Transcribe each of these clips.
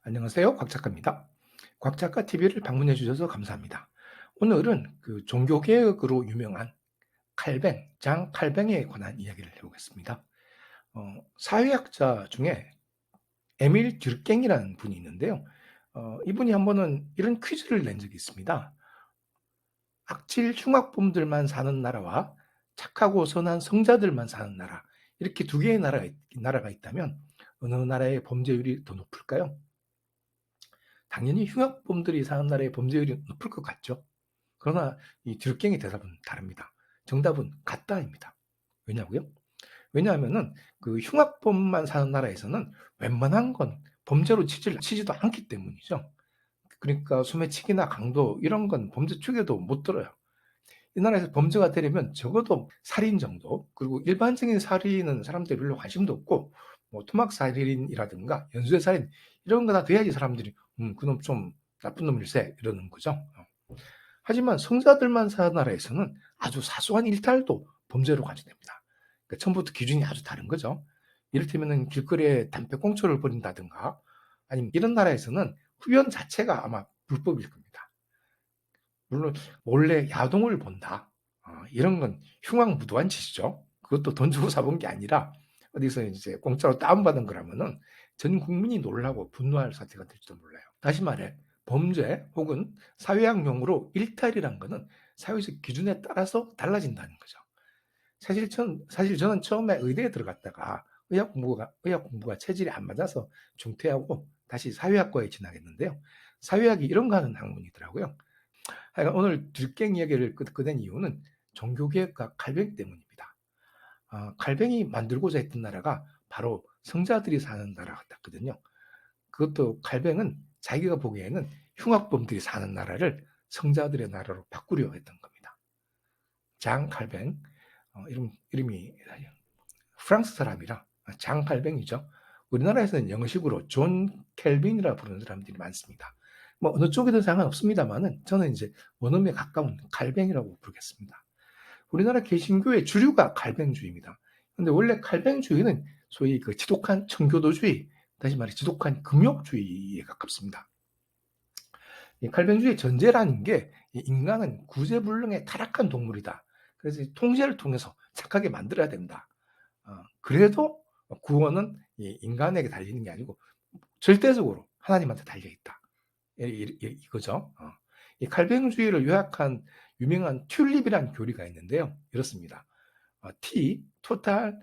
안녕하세요. 곽 작가입니다. 곽 작가 TV를 방문해 주셔서 감사합니다. 오늘은 그 종교개혁으로 유명한 칼뱅, 장 칼뱅에 관한 이야기를 해보겠습니다. 사회학자 중에 에밀 듀르갱이라는 분이 있는데요. 이분이 한 번은 이런 퀴즈를 낸 적이 있습니다. 악질 흉악범들만 사는 나라와 착하고 선한 성자들만 사는 나라, 이렇게 두 개의 나라가 있다면 어느 나라의 범죄율이 더 높을까요? 당연히 흉악범들이 사는 나라의 범죄율이 높을 것 같죠. 그러나 이 들갱이 대답은 다릅니다. 정답은 같다입니다. 왜냐고요? 왜냐하면은 그 흉악범만 사는 나라에서는 웬만한 건 범죄로 치지도 않기 때문이죠. 그러니까 소매치기나 강도 이런 건 범죄 축에도 못 들어요. 이 나라에서 범죄가 되려면 적어도 살인 정도, 그리고 일반적인 살인은 사람들이 별로 관심도 없고, 뭐 토막 살인이라든가 연쇄 살인 이런 거 다 돼야지 사람들이 그놈 좀 나쁜 놈일세 이러는 거죠. 하지만 성자들만 사는 나라에서는 아주 사소한 일탈도 범죄로 간주됩니다. 그러니까 처음부터 기준이 아주 다른 거죠. 이를테면 길거리에 담배꽁초를 버린다든가, 아니면 이런 나라에서는 흡연 자체가 아마 불법일 겁니다. 물론 몰래 야동을 본다. 이런 건 흉악무도한 짓이죠. 그것도 돈 주고 사본 게 아니라 어디서 이제 공짜로 다운받은 거라면은 전 국민이 놀라고 분노할 사태가 될지도 몰라요. 다시 말해 범죄 혹은 사회학 용어로 일탈이란 거는 사회적 기준에 따라서 달라진다는 거죠. 사실 저는 처음에 의대에 들어갔다가 의학 공부가 체질이 안 맞아서 중퇴하고 다시 사회학과에 진학했는데요. 사회학이 이런 거 하는 학문이더라고요. 하여간 오늘 들갱 이야기를 꺼낸 이유는 종교개혁과 칼뱅 때문입니다. 칼뱅이 만들고자 했던 나라가 바로 성자들이 사는 나라 같았거든요. 그것도 칼뱅은 자기가 보기에는 흉악범들이 사는 나라를 성자들의 나라로 바꾸려 했던 겁니다. 장 칼뱅, 이름이 프랑스 사람이라 장 칼뱅이죠. 우리나라에서는 영어식으로 존 켈빈이라 부르는 사람들이 많습니다. 뭐 어느 쪽이든 상관없습니다만은 저는 이제 원어민에 가까운 칼뱅이라고 부르겠습니다. 우리나라 개신교의 주류가 칼뱅주의입니다. 근데 원래 칼뱅주의는 소위 그 지독한 청교도주의, 다시 말해 지독한 금욕주의에 가깝습니다. 이 칼뱅주의 전제라는 게 인간은 구제불능의 타락한 동물이다. 그래서 통제를 통해서 착하게 만들어야 된다. 그래도 구원은 인간에게 달리는 게 아니고 절대적으로 하나님한테 달려 있다. 이거죠. 이 칼뱅주의를 요약한 유명한 튤립이라는 교리가 있는데요. 이렇습니다. T, total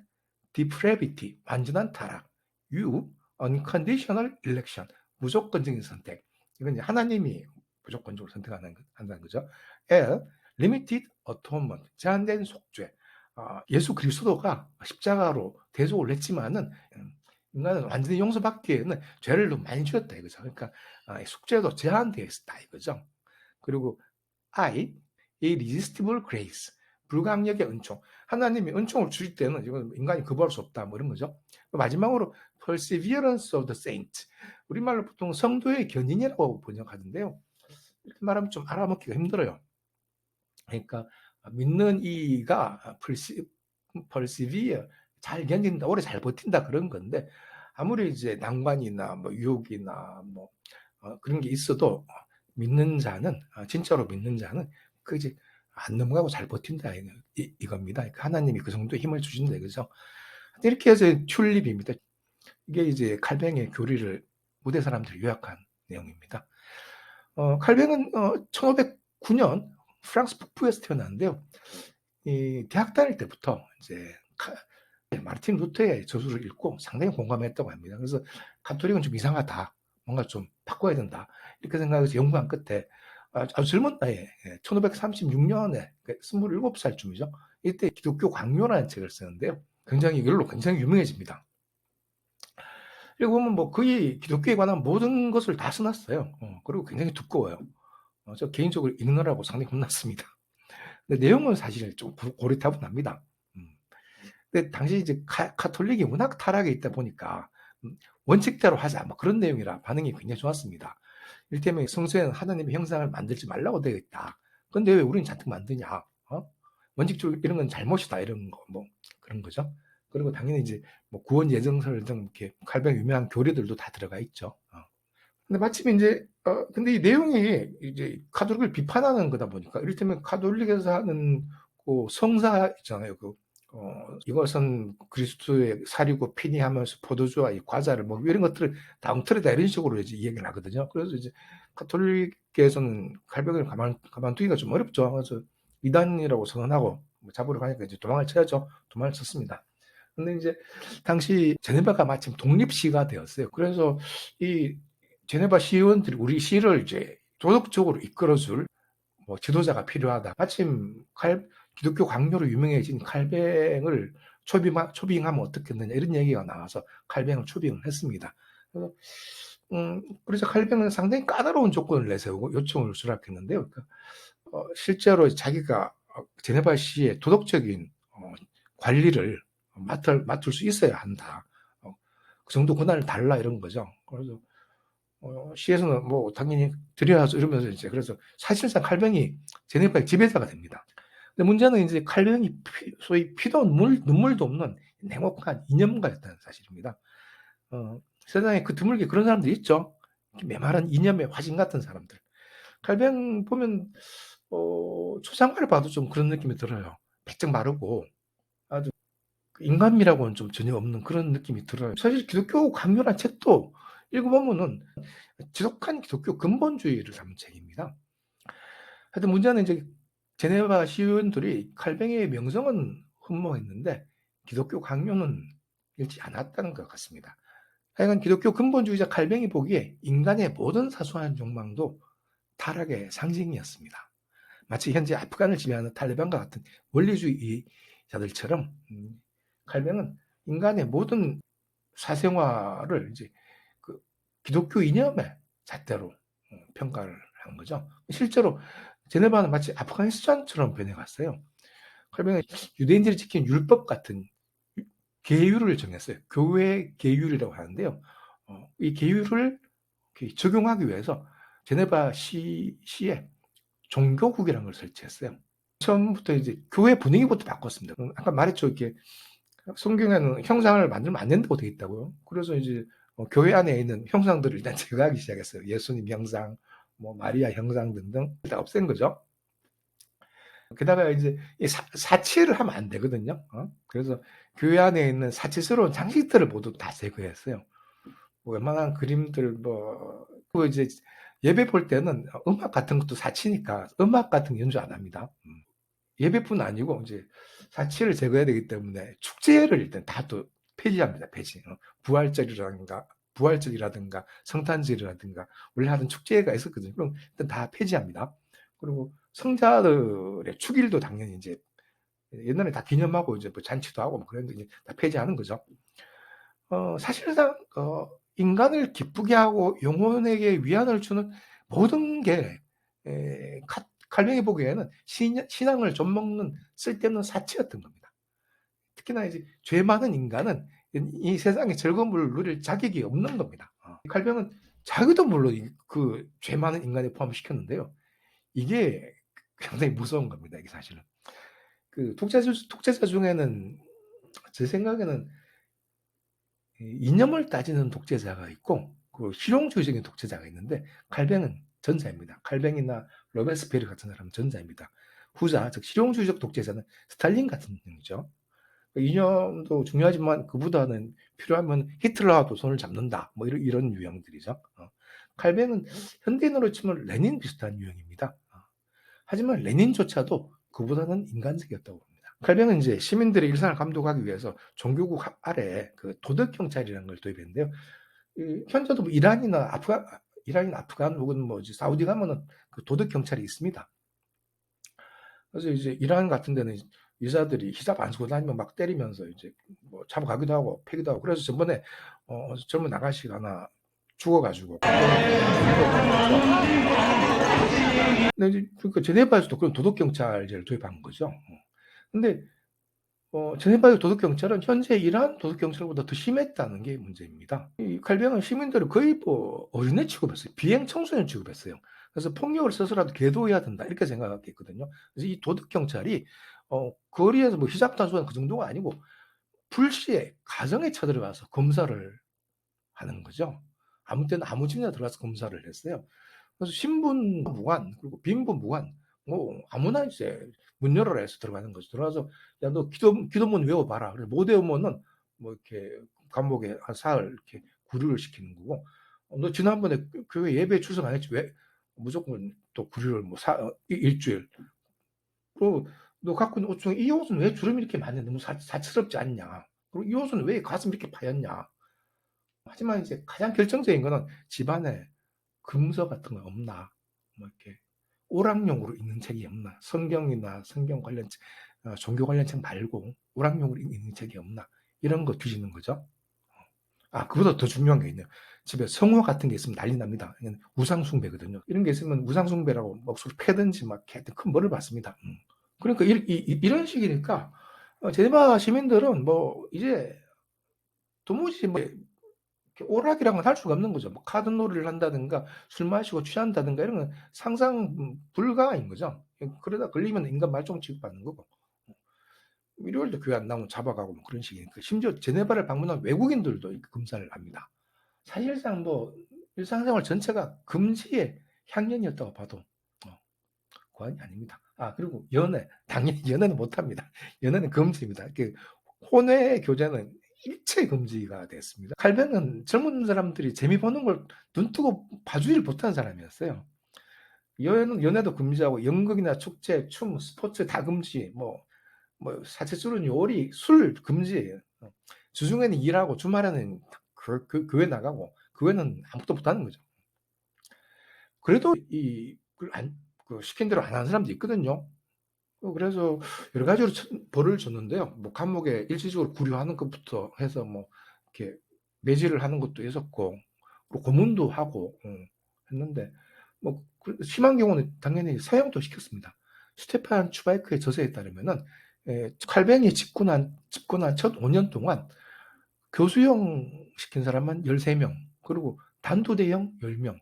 depravity, 완전한 타락. U, unconditional election, 무조건적인 선택. 이건 하나님이 무조건적으로 한다는 거죠. L, limited atonement, 제한된 속죄. 예수 그리스도가 십자가로 대속을 했지만은 인간은 완전히 용서받기에는 죄를 너무 많이 지었다 이거죠. 그러니까 속죄도 제한되어 있다 이거죠. 그리고 I, irresistible grace, 불강력의 은총. 하나님이 은총을 주실 때는 이건 인간이 거부할 수 없다 뭐 이런 거죠. 마지막으로 perseverance of the saint. 우리말로 보통 성도의 견인이라고 번역하는데요. 이렇게 말하면 좀 알아먹기가 힘들어요. 그러니까 믿는 이가 persevere, 잘 견딘다, 오래 잘 버틴다 그런 건데 아무리 이제 난관이나 뭐 유혹이나 뭐 그런 게 있어도 믿는 자는 진짜로 믿는 자는 그 이제 안 넘어가고 잘 버틴다 이겁니다. 그러니까 하나님이 그 정도의 힘을 주신다 이거죠. 이렇게 해서 튤립입니다. 이게 이제 칼뱅의 교리를 무대 사람들이 요약한 내용입니다. 칼뱅은 1509년 프랑스 북부에서 태어났는데요. 이 대학 다닐 때부터 이제 마르틴 루터의 저술을 읽고 상당히 공감했다고 합니다. 그래서 가톨릭은 좀 이상하다. 뭔가 좀 바꿔야 된다. 이렇게 생각해서 연구한 끝에 아주 젊은 나이에 1536년에 27살쯤이죠. 이때 기독교 강요라는 책을 쓰는데요. 이걸로 굉장히 유명해집니다. 그리고 보면 뭐 거의 기독교에 관한 모든 것을 다 써놨어요. 그리고 굉장히 두꺼워요. 저 개인적으로 읽느라고 상당히 혼났습니다. 근데 내용은 사실 좀 고리타분합니다. 음. 근데 당시 이제 카톨릭이 워낙 타락에 있다 보니까 원칙대로 하자 뭐 그런 내용이라 반응이 굉장히 좋았습니다. 이를테면 성서에는 하나님의 형상을 만들지 말라고 되어 있다. 근데 왜 우리는 잔뜩 만드냐? 원칙적으로 이런 건 잘못이다 이런 거 뭐 그런 거죠. 그리고 당연히 이제 뭐 구원 예정설 등 이렇게 칼뱅 유명한 교리들도 다 들어가 있죠. 근데 마침 인제 근데 이 내용이 이제 가톨릭을 비판하는 거다 보니까 이를테면 가톨릭에서 하는 그 성사 있잖아요. "이것은 그리스도의 살이고 피니 하면서 포도주와 이 과자를 먹이고" 이런 것들을 다 엉터리다 이런 식으로 이제 이야기를 하거든요. 그래서 이제 가톨릭계에서는 칼뱅을 가만두기가 좀 어렵죠. 그래서 이단이라고 선언하고 뭐 잡으러 가니까 이제 도망을 쳐야죠. 도망을 쳤습니다. 근데 인제 당시 제네바가 마침 독립시가 되었어요. 그래서 이 제네바 시의원들이 우리 시를 이제 도덕적으로 이끌어줄 뭐 지도자가 필요하다. 마침 기독교 강요로 유명해진 칼뱅을 초빙하면 어떻겠느냐 이런 얘기가 나와서 칼뱅을 초빙을 했습니다. 그래서, 그래서 칼뱅은 상당히 까다로운 조건을 내세우고 요청을 수락했는데요. 그러니까 실제로 자기가 제네바시의 도덕적인 관리를 맡을 수 있어야 한다. 그 정도 권한을 달라 이런 거죠. 그래서 시에서는 뭐 당연히 드려야죠 이러면서 이제 그래서 사실상 칼뱅이 제네바의 지배자가 됩니다. 근데 문제는 이제 칼뱅이 소위 피도 눈물도 없는 냉혹한 이념가였다는 사실입니다. 세상에 그 드물게 그런 사람들이 있죠. 메마른 이념의 화신 같은 사람들. 칼뱅 보면 초상화를 봐도 좀 그런 느낌이 들어요. 배쩍 마르고 아주 인간미라고는 좀 전혀 없는 그런 느낌이 들어요. 사실 기독교 강요란 책도 읽어보면은 지독한 기독교 근본주의를 담은 책입니다. 하여튼 문제는 이제 제네바 시의원들이 칼뱅의 명성은 흠모했는데 기독교 강요는 읽지 않았다는 것 같습니다. 하여간 기독교 근본주의자 칼뱅이 보기에 인간의 모든 사소한 욕망도 타락의 상징이었습니다. 마치 현재 아프간을 지배하는 탈레반과 같은 원리주의자들처럼 칼뱅은 인간의 모든 사생활을 이제 그 기독교 이념의 잣대로 평가를 한 거죠. 실제로 제네바는 마치 아프가니스탄처럼 변해갔어요. 칼뱅은 유대인들이 지킨 율법 같은 계율을 정했어요. 교회 계율이라고 하는데요. 이 계율을 적용하기 위해서 제네바 시에 종교국이라는 걸 설치했어요. 처음부터 이제 교회 분위기부터 바꿨습니다. 아까 말했죠. 이렇게 성경에는 형상을 만들면 안 된다고 되어 있다고요. 그래서 이제 교회 안에 있는 형상들을 일단 제거하기 시작했어요. 예수님 형상, 뭐 마리아 형상 등등 다 없앤 거죠. 게다가 이제 사치를 하면 안 되거든요. 그래서 교회 안에 있는 사치스러운 장식들을 모두 다 제거했어요. 뭐 웬만한 그림들 그 이제 예배 볼 때는 음악 같은 것도 사치니까 음악 같은 연주 안 합니다. 예배뿐 아니고 이제 사치를 제거해야 되기 때문에 축제를 일단 다 또 폐지합니다. 폐지. 부활절이라든가 성탄절이라든가 원래 하던 축제가 있었거든요. 그럼 일단 다 폐지합니다. 그리고 성자들의 축일도 당연히 이제 옛날에 다 기념하고 이제 뭐 잔치도 하고 뭐 그랬는데 이제 다 폐지하는 거죠. 사실상 인간을 기쁘게 하고 영혼에게 위안을 주는 모든 게 칼뱅이 보기에는 신앙을 좀 먹는 쓸데없는 사치였던 겁니다. 특히나 이제 죄 많은 인간은 이 세상의 즐거움을 누릴 자격이 없는 겁니다. 칼뱅은 자기도 물론 그 죄 많은 인간에 포함시켰는데요. 이게 굉장히 무서운 겁니다. 이게 사실은. 그 독재자 중에는 제 생각에는 이념을 따지는 독재자가 있고 그 실용주의적인 독재자가 있는데 칼뱅은 전자입니다. 칼뱅이나 로베스피에르 같은 사람은 전자입니다. 후자, 즉 실용주의적 독재자는 스탈린 같은 분이죠. 이념도 중요하지만 그보다는 필요하면 히틀러와도 손을 잡는다. 뭐 이런 유형들이죠. 칼뱅은 현대인으로 치면 레닌 비슷한 유형입니다. 하지만 레닌조차도 그보다는 인간적이었다고 봅니다. 칼뱅은 이제 시민들의 일상을 감독하기 위해서 종교국 아래 그 도덕 경찰이라는 걸 도입했는데요. 현재도 뭐 이란이나 아프간 혹은 뭐 사우디 가면은 그 도덕 경찰이 있습니다. 그래서 이제 이란 같은 데는 여자들이 히잡 안 쓰고 다니면 막 때리면서 이제 뭐 잡아가기도 하고 패기도 하고 그래서 전번에 젊은 아가씨가 하나 죽어가지고 근데 이제 그러니까 제네바에서도 그런 도덕 경찰제를 도입한 거죠. 근데 제네바의 도덕 경찰은 현재 이란 도덕 경찰보다 더 심했다는 게 문제입니다. 이 칼뱅은 시민들을 거의 뭐 어린애 취급했어요. 비행 청소년 취급했어요. 그래서 폭력을 써서라도 계도해야 된다 이렇게 생각했거든요. 그래서 이 도덕 경찰이 거리에서 뭐 히잡 단속하는 그 정도가 아니고 불시에 가정에 쳐들어가서 검사를 하는 거죠. 아무 때나 아무 집이나 들어가서 검사를 했어요. 그래서 신분 무관 그리고 빈부 무관 뭐 아무나 이제 문 열어라 해서 들어가는 거죠. 들어가서 야 너 기도문 외워봐라. 그래 못 외우면은 뭐 이렇게 감옥에 한 사흘 이렇게 구류를 시키는 거고 너 지난번에 교회 예배 출석 안 했지 왜 무조건 또 구류를 뭐 일주일 그리고 너 갖고 있는 옷 중에 이 옷은 왜 주름이 이렇게 많냐 너무 사치스럽지 않냐 그리고 이 옷은 왜 가슴이 이렇게 파였냐 하지만 이제 가장 결정적인 거는 집안에 금서 같은 거 없나 뭐 이렇게 오락용으로 있는 책이 없나 성경이나 성경 관련 종교 관련 책 말고 오락용으로 있는 책이 없나 이런 거 뒤지는 거죠. 아 그보다 더 중요한 게 있네요. 집에 성화 같은 게 있으면 난리 납니다. 이건 우상 숭배거든요. 이런 게 있으면 우상 숭배라고 목소리 패든지 막 하여튼 큰 벌을 받습니다. 그러니까 이런 식이니까 제네바 시민들은 뭐 이제 도무지 뭐 오락이랑은 할 수가 없는 거죠. 뭐 카드놀이를 한다든가 술 마시고 취한다든가 이런 건 상상 불가인 거죠. 그러다 걸리면 인간 말종 취급받는 거고. 일요일도 교회 안 나오면 잡아가고 뭐 그런 식이니까 심지어 제네바를 방문한 외국인들도 검사를 합니다. 사실상 뭐 일상생활 전체가 금지의 향연이었다고 봐도 과언이 아닙니다. 아 그리고 연애 당연히 연애는 못합니다. 연애는 금지입니다. 혼외 교제는 일체 금지가 됐습니다. 칼뱅은 젊은 사람들이 재미 보는 걸 눈뜨고 봐주지를 못하는 사람이었어요. 연애도 금지하고 연극이나 축제, 춤, 스포츠 다 금지. 뭐 사치술은 요리, 술 금지예요. 주중에는 일하고 주말에는 교회 나가고 교회는 아무것도 못하는 거죠. 그래도 시킨 대로 안 하는 사람도 있거든요. 그래서 여러 가지로 벌을 줬는데요. 뭐 감옥에 일시적으로 구류하는 것부터 해서 뭐 이렇게 매질을 하는 것도 있었고, 고문도 하고 했는데 뭐 심한 경우는 당연히 사형도 시켰습니다. 스테판 추바이크의 저서에 따르면은 칼뱅이 집권한 첫 5년 동안 교수형 시킨 사람만 13명, 그리고 단두대형 10명,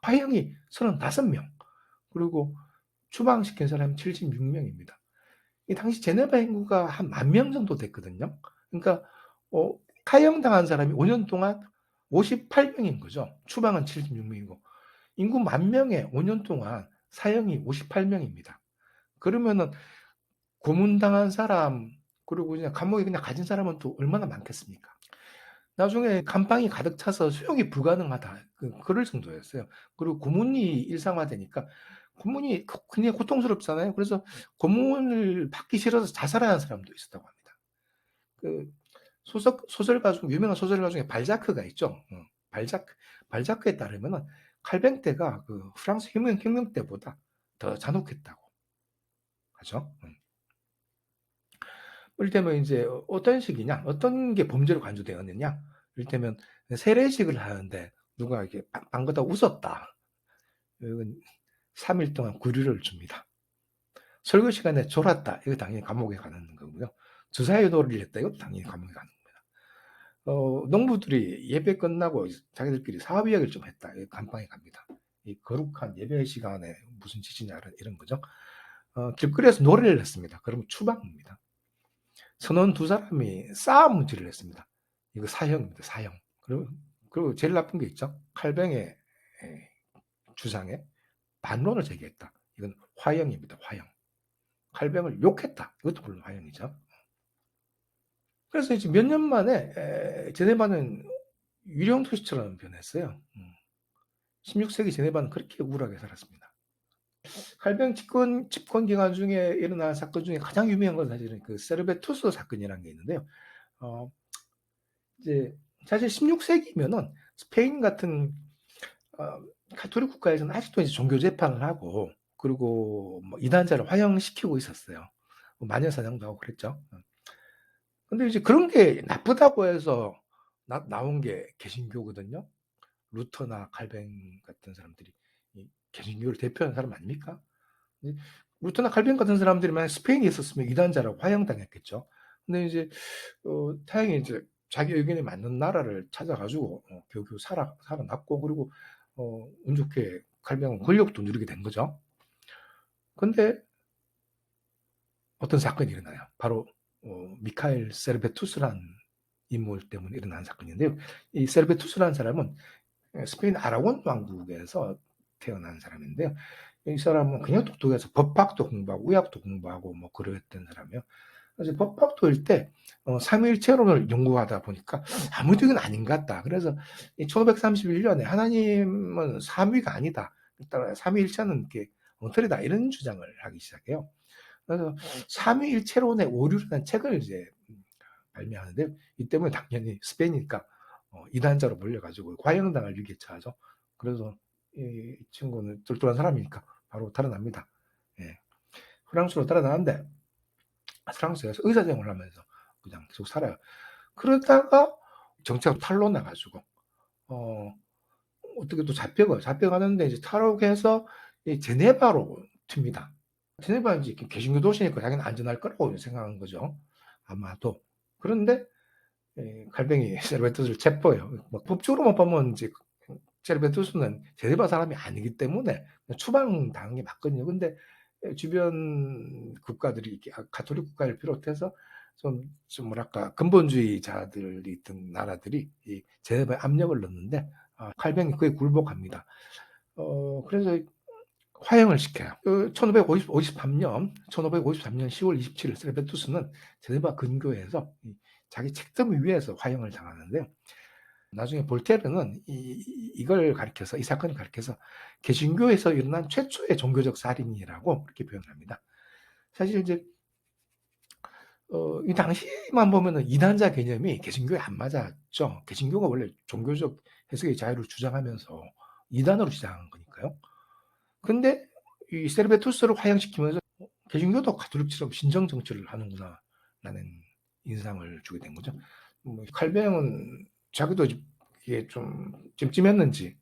화형이 35명, 그리고 추방시킨 사람이 76명입니다. 이 당시 제네바 인구가 한 10,000명 정도 됐거든요. 그러니까 카형당한 사람이 5년 동안 58명인 거죠. 추방은 76명이고 인구 10,000명에 5년 동안 사형이 58명입니다. 그러면은 고문당한 사람 그리고 그냥 감옥에 그냥 가진 사람은 또 얼마나 많겠습니까? 나중에 감방이 가득 차서 수용이 불가능하다. 그럴 정도였어요. 그리고 고문이 일상화되니까 고문이 굉장히 고통스럽잖아요. 그래서 고문을 받기 싫어서 자살하는 사람도 있었다고 합니다. 그 소설가 중 유명한 소설가 중에 발자크가 있죠. 발자크에 따르면은 칼뱅 때가 그 프랑스 혁명 때보다 더 잔혹했다고 하죠. 이를테면 이제 어떤 식이냐, 어떤 게 범죄로 간주되었느냐. 이를테면 세례식을 하는데 누가 이렇게 빵 걷다 웃었다. 이건 3일 동안 구류를 줍니다. 설교 시간에 졸았다. 이거 당연히 감옥에 가는 거고요. 주사위 놀이를 했다. 이것도 당연히 감옥에 가는 겁니다. 농부들이 예배 끝나고 자기들끼리 사업 이야기를 좀 했다. 감방에 갑니다. 이 거룩한 예배 시간에 무슨 짓이냐 이런 거죠. 길거리에서 노래를 했습니다. 그러면 추방입니다. 선원 두 사람이 싸움 문질을 했습니다. 이거 사형입니다. 사형. 그리고 제일 나쁜 게 있죠. 칼뱅의 주장에 반론을 제기했다. 이건 화형입니다. 화형. 칼뱅을 욕했다. 이것도 물론 화형이죠. 그래서 이제 몇 년 만에 제네바는 유령 도시처럼 변했어요. 16세기 제네바는 그렇게 우울하게 살았습니다. 칼뱅 집권 기간 중에 일어난 사건 중에 가장 유명한 건 사실은 그 세르베투스 사건이라는 게 있는데요. 이제 사실 16세기면은 스페인 같은 가톨릭 국가에서는 아직도 이제 종교 재판을 하고 그리고 뭐 이단자를 화형시키고 있었어요. 뭐 마녀 사냥도 하고 그랬죠. 근데 이제 그런 게 나쁘다고 해서 나온 게 개신교거든요. 루터나 칼뱅 같은 사람들이 개신교를 대표하는 사람 아닙니까? 루터나 칼뱅 같은 사람들이 만약 스페인에 있었으면 이단자라고 화형당했겠죠. 근데 이제 다행히 이제 자기 의견에 맞는 나라를 찾아가지고 겨우겨우 살아났고 그리고 운 좋게 칼뱅은 권력도 누리게 된 거죠. 근데 어떤 사건이 일어나요. 바로 미카엘 세르베투스라는 인물 때문에 일어난 사건인데요. 이 세르베투스라는 사람은 스페인 아라곤 왕국에서 태어난 사람인데요. 이 사람은 그냥 똑똑해서 법학도 공부하고 의학도 공부하고 뭐 그랬던 사람이에요. 그래서 법학도일 때 삼위일체론을 연구하다 보니까 아무도 이건 아닌 것 같다. 그래서 1531년에 하나님은 삼위가 아니다. 일단 삼위일체는 이렇게 엉터리다 이런 주장을 하기 시작해요. 그래서 삼위일체론의 오류라는 책을 이제 발매하는데 이 때문에 당연히 스페인이니까 이단자로 몰려가지고 과형당할 위기에 처하죠. 그래서 이 친구는 똘똘한 사람이니까 바로 달아납니다. 예. 프랑스로 달아나는데 프랑스에서 의사생활을 하면서 그냥 계속 살아요. 그러다가 정체가 탈로 나가지고 어떻게 또 잡혀가요. 잡혀가는데 이제 탈옥해서 제네바로 튑니다. 제네바 이제 개신교 도시니까 당연히 안전할 거라고 생각한 거죠. 아마도. 그런데 갈뱅이 세르베토스를 체포해요. 뭐 법적으로만 보면 이제 세르베토스는 제네바 사람이 아니기 때문에 추방당한 게 맞거든요. 근데 주변 국가들이 가톨릭 국가를 비롯해서 좀 뭐랄까 근본주의자들이 있던 나라들이 이 제네바에 압력을 넣는데 칼뱅이 그에 굴복합니다. 그래서 화형을 시켜요. 1553년 10월 27일 세르베투스는 제네바 근교에서 자기 책점 위에서 화형을 당하는데요. 나중에 볼테르는 이걸 가리켜서 이 사건을 가리켜서 개신교에서 일어난 최초의 종교적 살인이라고 그렇게 표현합니다. 사실 이제 이 당시만 보면은 이단자 개념이 개신교에 안 맞았죠. 개신교가 원래 종교적 해석의 자유를 주장하면서 이단으로 주장한 거니까요. 근데 이 세르베투스를 화형시키면서 개신교도 가톨릭처럼 신정 정치를 하는구나라는 인상을 주게 된 거죠. 칼뱅은 자기도 이게 좀 찜찜했는지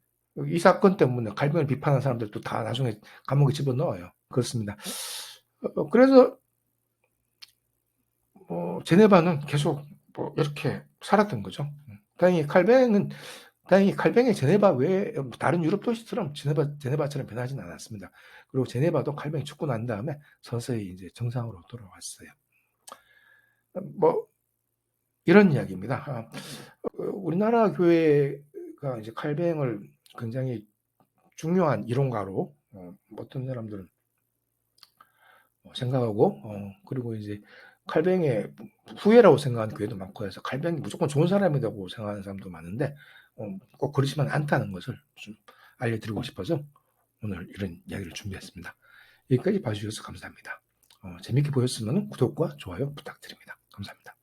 이 사건 때문에 칼뱅을 비판한 사람들도 다 나중에 감옥에 집어넣어요. 그렇습니다. 그래서 제네바는 계속 뭐 이렇게 살았던 거죠. 다행히 칼뱅이 제네바 외에 다른 유럽 도시처럼 제네바처럼 변하지는 않았습니다. 그리고 제네바도 칼뱅이 죽고 난 다음에 서서히 이제 정상으로 돌아왔어요. 뭐 이런 이야기입니다. 우리나라 교회가 이제 칼뱅을 굉장히 중요한 이론가로 어떤 사람들은 생각하고 그리고 이제 칼뱅의 후예라고 생각하는 교회도 많고 해서 칼뱅이 무조건 좋은 사람이라고 생각하는 사람도 많은데 꼭 그렇지만 않다는 것을 좀 알려드리고 싶어서 오늘 이런 이야기를 준비했습니다. 여기까지 봐주셔서 감사합니다. 재밌게 보셨으면 구독과 좋아요 부탁드립니다. 감사합니다.